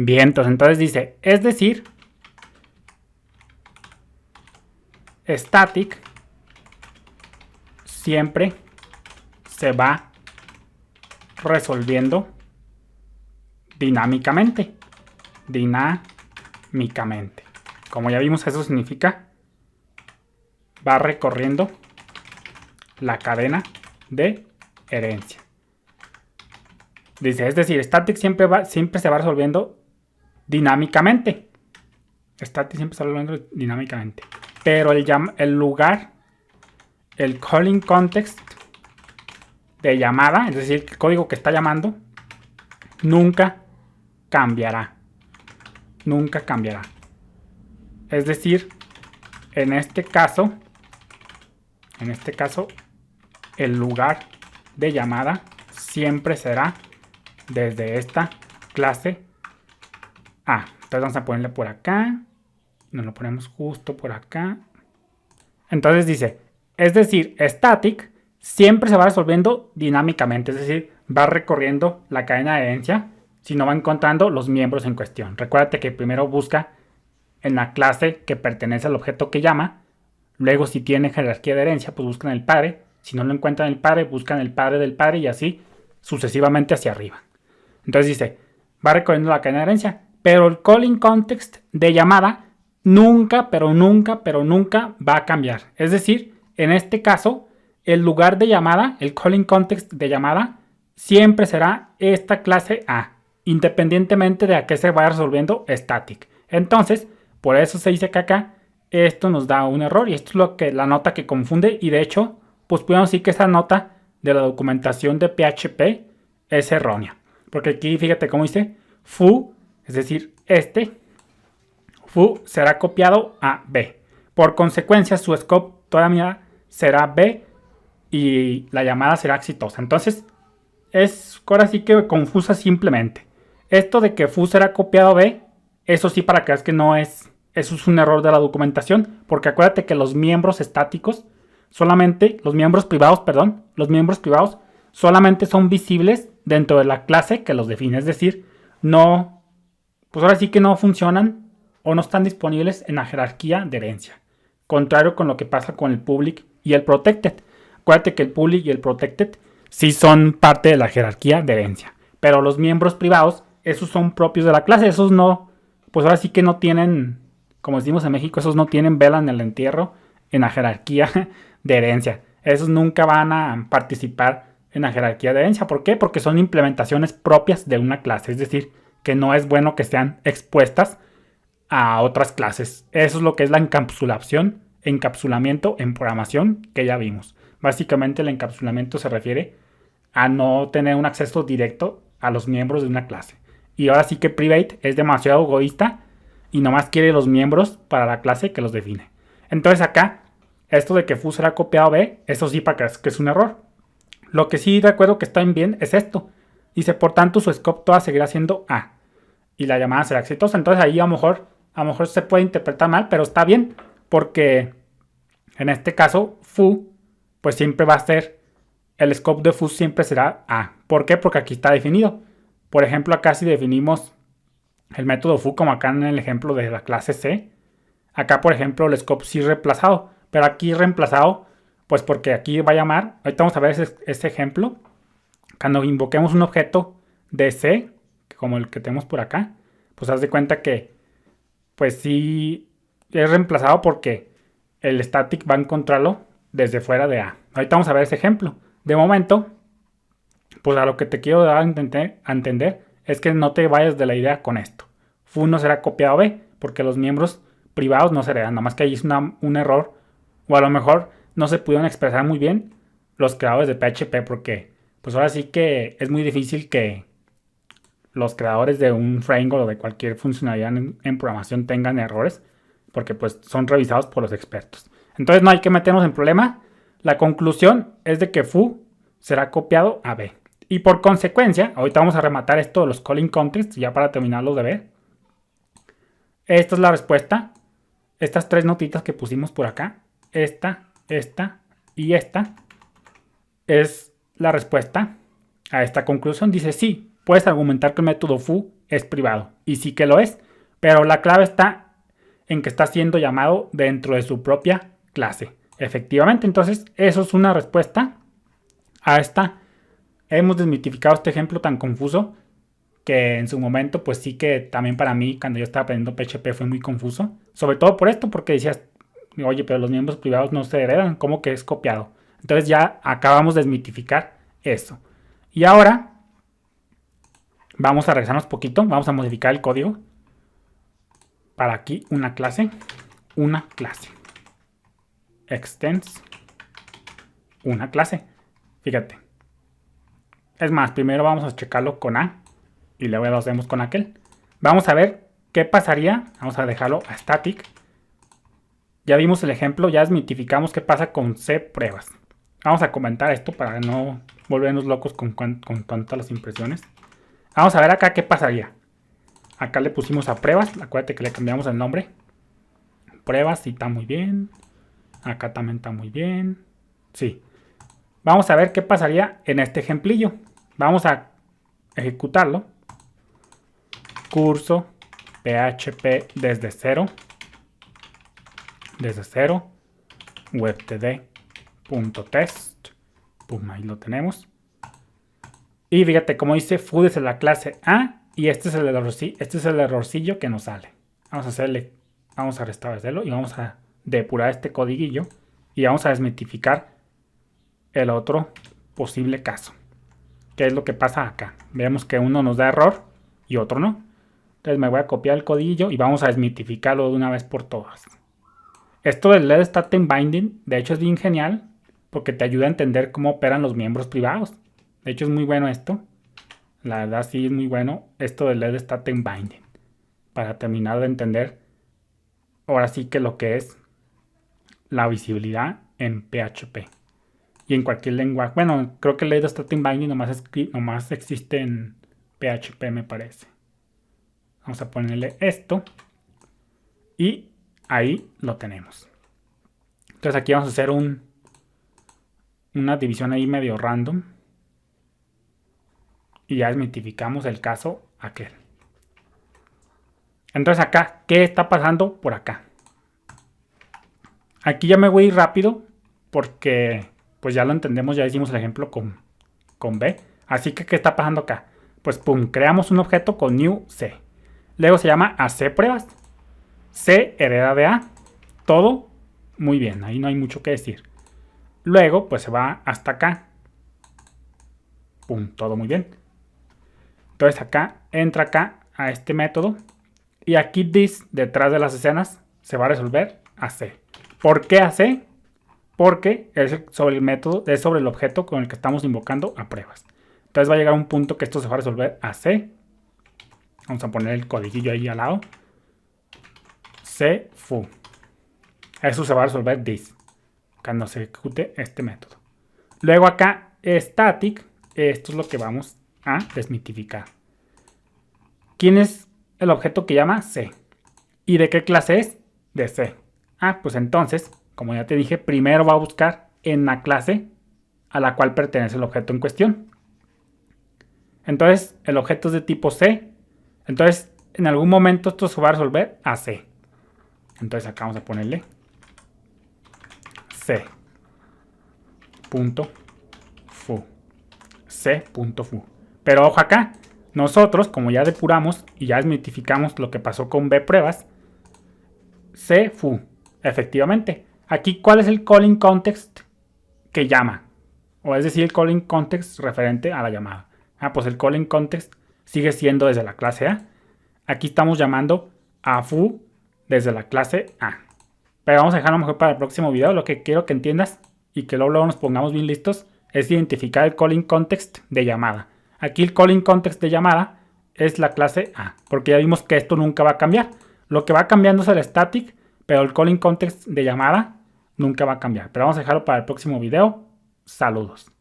Bien, entonces dice, es decir, static siempre se va resolviendo dinámicamente. Como ya vimos, eso significa va recorriendo la cadena de herencia. Dice, es decir, static siempre se va resolviendo dinámicamente. Static siempre se va resolviendo dinámicamente. Pero el lugar, el calling context de llamada, es decir, el código que está llamando, nunca cambiará. Nunca cambiará. Es decir, en este caso, el lugar de llamada siempre será desde esta clase A. Entonces vamos a ponerle por acá. Nos lo ponemos justo por acá. Entonces dice, es decir, static siempre se va resolviendo dinámicamente. Es decir, va recorriendo la cadena de herencia si no va encontrando los miembros en cuestión. Recuérdate que primero busca en la clase que pertenece al objeto que llama. Luego, si tiene jerarquía de herencia, pues buscan el padre. Si no lo encuentran el padre, buscan el padre del padre y así sucesivamente hacia arriba. Entonces dice, va recorriendo la cadena de herencia, pero el calling context de llamada nunca va a cambiar. Es decir, en este caso, el lugar de llamada, el calling context de llamada, siempre será esta clase A, independientemente de a qué se vaya resolviendo static. Entonces, por eso se dice que acá esto nos da un error y esto es lo que la nota que confunde, y de hecho, pues podemos decir que esa nota de la documentación de PHP es errónea. Porque aquí fíjate cómo dice foo, es decir, foo será copiado a B. Por consecuencia, su scope todavía será B y la llamada será exitosa. Entonces, es ahora sí que confusa simplemente. Esto de que foo será copiado a B, eso sí, para que veas que no es, eso es un error de la documentación, porque acuérdate que los miembros estáticos, los miembros privados solamente son visibles dentro de la clase que los define. Es decir, no, pues ahora sí que no funcionan o no están disponibles en la jerarquía de herencia. Contrario con lo que pasa con el public y el protected. Acuérdate que el public y el protected sí son parte de la jerarquía de herencia. Pero los miembros privados, esos son propios de la clase. Esos no, pues ahora sí que no tienen, como decimos en México, esos no tienen vela en el entierro en la jerarquía de herencia. Esos nunca van a participar en la jerarquía de herencia. ¿Por qué? Porque son implementaciones propias de una clase. Es decir, que no es bueno que sean expuestas a otras clases. Eso es lo que es la encapsulamiento en programación que ya vimos. Básicamente el encapsulamiento se refiere a no tener un acceso directo a los miembros de una clase. Y ahora sí que Private es demasiado egoísta y nomás quiere los miembros para la clase que los define. Entonces acá, esto de que foo será copiado a B, eso sí para que es un error. Lo que sí recuerdo que está bien es esto. Dice, por tanto, su scope toda seguirá siendo A. Y la llamada será exitosa. Entonces ahí a lo mejor se puede interpretar mal, pero está bien. Porque en este caso, foo, pues siempre va a ser, el scope de foo siempre será A. ¿Por qué? Porque aquí está definido. Por ejemplo, acá si definimos el método foo, como acá en el ejemplo de la clase C, acá por ejemplo el scope sí reemplazado. Pero aquí reemplazado, pues porque aquí va a llamar, ahorita vamos a ver ese ejemplo. Cuando invoquemos un objeto de C, como el que tenemos por acá, pues haz de cuenta que pues sí es reemplazado porque el static va a encontrarlo desde fuera de A. Ahorita vamos a ver ese ejemplo. De momento, pues a lo que te quiero dar a entender es que no te vayas de la idea con esto. Foo no será copiado a B porque los miembros privados no se heredan. Nada más que ahí es un error, o a lo mejor no se pudieron expresar muy bien los creadores de PHP, porque pues ahora sí que es muy difícil que los creadores de un framework o de cualquier funcionalidad en programación tengan errores, porque pues son revisados por los expertos. Entonces no hay que meternos en problema. La conclusión es de que foo será copiado a B. Y por consecuencia, ahorita vamos a rematar esto de los calling contexts, ya para terminarlo de ver. Esta es la respuesta. Estas tres notitas que pusimos por acá, esta y esta, es la respuesta a esta conclusión. Dice, sí, puedes argumentar que el método foo es privado. Y sí que lo es, pero la clave está en que está siendo llamado dentro de su propia clase. Efectivamente, entonces eso es una respuesta a esta. Hemos desmitificado este ejemplo tan confuso que en su momento pues sí que también para mí cuando yo estaba aprendiendo PHP fue muy confuso. Sobre todo por esto, porque decías, oye, pero los miembros privados no se heredan, ¿cómo que es copiado? Entonces ya acabamos de desmitificar eso. Y ahora vamos a regresarnos poquito, vamos a modificar el código. Para aquí una clase. Extends una clase. Fíjate. Es más, primero vamos a checarlo con A y luego lo hacemos con aquel. Vamos a ver qué pasaría. Vamos a dejarlo a static. Ya vimos el ejemplo, ya desmitificamos qué pasa con C pruebas. Vamos a comentar esto para no volvernos locos con tantas las impresiones. Vamos a ver acá qué pasaría. Acá le pusimos a pruebas. Acuérdate que le cambiamos el nombre. Pruebas, sí está muy bien. Acá también está muy bien. Sí. Vamos a ver qué pasaría en este ejemplillo. Vamos a ejecutarlo. Curso PHP desde cero. webtd.test. Pum, ahí lo tenemos. Y fíjate cómo dice foo desde la clase A. Y este es el errorcillo que nos sale. Vamos a restablecerlo y vamos a depurar este codiguillo. Y vamos a desmitificar el otro posible caso. ¿Qué es lo que pasa acá? Vemos que uno nos da error y otro no. Entonces me voy a copiar el codillo y vamos a desmitificarlo de una vez por todas. Esto del LED Statement Binding, de hecho es bien genial porque te ayuda a entender cómo operan los miembros privados. De hecho es muy bueno esto. La verdad sí es muy bueno esto del LED Statement Binding. Para terminar de entender ahora sí que lo que es la visibilidad en PHP. Y en cualquier lenguaje. Bueno, creo que el LED Statement Binding nomás existe en PHP me parece. Vamos a ponerle esto. Y ahí lo tenemos. Entonces aquí vamos a hacer una división ahí medio random. Y ya desmitificamos el caso aquel. Entonces acá, ¿qué está pasando por acá? Aquí ya me voy a ir rápido porque pues ya lo entendemos, ya hicimos el ejemplo con B. Así que, ¿qué está pasando acá? Pues pum, creamos un objeto con new C. Luego se llama AC pruebas. C hereda de A. Todo muy bien, ahí no hay mucho que decir. Luego pues se va hasta acá. Pum, todo muy bien. Entonces acá, entra acá a este método. Y aquí this, detrás de las escenas, se va a resolver AC. ¿Por qué AC? Porque es sobre el método, es sobre el objeto con el que estamos invocando a pruebas. Entonces va a llegar un punto que esto se va a resolver AC. Vamos a poner el codiguillo ahí al lado. C foo. Eso se va a resolver this cuando se ejecute este método. Luego acá static. Esto es lo que vamos a desmitificar. ¿Quién es el objeto que llama C? ¿Y de qué clase es? De C. Pues entonces, como ya te dije, primero va a buscar en la clase a la cual pertenece el objeto en cuestión. Entonces, el objeto es de tipo C. Entonces, en algún momento esto se va a resolver a C. Entonces acá vamos a ponerle C.foo. C.foo. Pero ojo acá, nosotros como ya depuramos y ya desmitificamos lo que pasó con B pruebas, C.foo. Efectivamente, aquí ¿cuál es el calling context que llama? O es decir, el calling context referente a la llamada. Pues el calling context sigue siendo desde la clase A. Aquí estamos llamando a foo desde la clase A. Pero vamos a dejarlo mejor para el próximo video. Lo que quiero que entiendas y que luego nos pongamos bien listos es identificar el calling context de llamada. Aquí el calling context de llamada es la clase A, porque ya vimos que esto nunca va a cambiar. Lo que va cambiando es el static, pero el calling context de llamada nunca va a cambiar. Pero vamos a dejarlo para el próximo video. Saludos.